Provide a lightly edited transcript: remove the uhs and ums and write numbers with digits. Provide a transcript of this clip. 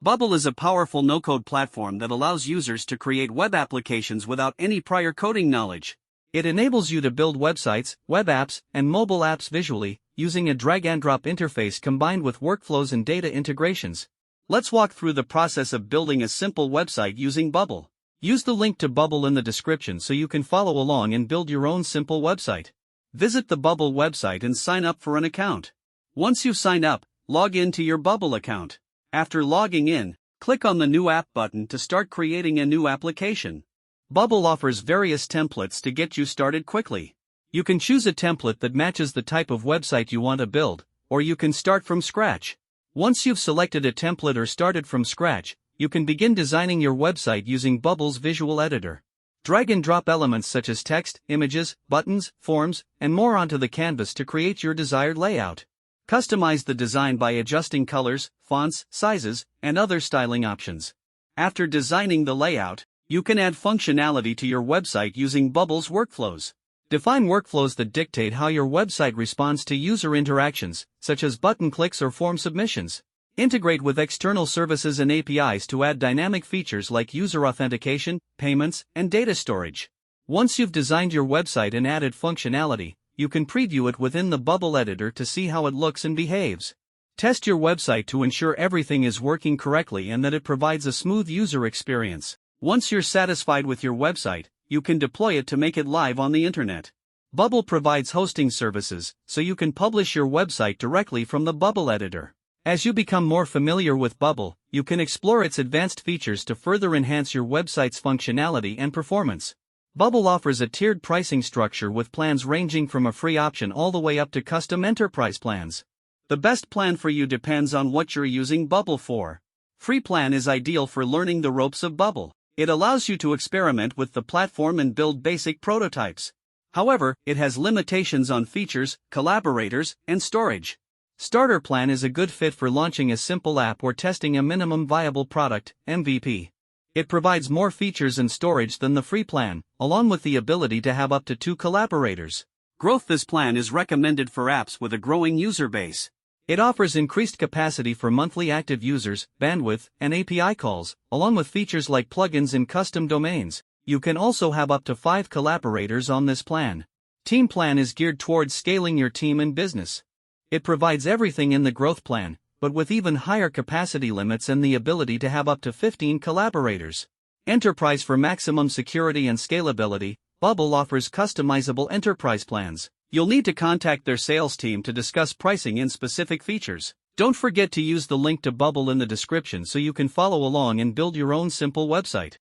Bubble is a powerful no-code platform that allows users to create web applications without any prior coding knowledge. It enables you to build websites, web apps, and mobile apps visually, using a drag-and-drop interface combined with workflows and data integrations. Let's walk through the process of building a simple website using Bubble. Use the link to Bubble in the description so you can follow along and build your own simple website. Visit the Bubble website and sign up for an account. Once you've signed up, log in to your Bubble account. After logging in, click on the New App button to start creating a new application. Bubble offers various templates to get you started quickly. You can choose a template that matches the type of website you want to build, or you can start from scratch. Once you've selected a template or started from scratch, you can begin designing your website using Bubble's visual editor. Drag and drop elements such as text, images, buttons, forms, and more onto the canvas to create your desired layout. Customize the design by adjusting colors, fonts, sizes, and other styling options. After designing the layout, you can add functionality to your website using Bubble's workflows. Define workflows that dictate how your website responds to user interactions, such as button clicks or form submissions. Integrate with external services and APIs to add dynamic features like user authentication, payments, and data storage. Once you've designed your website and added functionality, you can preview it within the Bubble editor to see how it looks and behaves. Test your website to ensure everything is working correctly and that it provides a smooth user experience. Once you're satisfied with your website, you can deploy it to make it live on the internet. Bubble provides hosting services, so you can publish your website directly from the Bubble editor. As you become more familiar with Bubble, you can explore its advanced features to further enhance your website's functionality and performance. Bubble offers a tiered pricing structure with plans ranging from a free option all the way up to custom enterprise plans. The best plan for you depends on what you're using Bubble for. Free plan is ideal for learning the ropes of Bubble. It allows you to experiment with the platform and build basic prototypes. However, it has limitations on features, collaborators, and storage. Starter plan is a good fit for launching a simple app or testing a minimum viable product, MVP. It provides more features and storage than the free plan, along with the ability to have up to 2 collaborators. Growth. This plan is recommended for apps with a growing user base. It offers increased capacity for monthly active users, bandwidth, and API calls, along with features like plugins and custom domains. You can also have up to 5 collaborators on this plan. Team plan is geared towards scaling your team and business. It provides everything in the growth plan, but with even higher capacity limits and the ability to have up to 15 collaborators. Enterprise. For maximum security and scalability, Bubble offers customizable enterprise plans. You'll need to contact their sales team to discuss pricing and specific features. Don't forget to use the link to Bubble in the description so you can follow along and build your own simple website.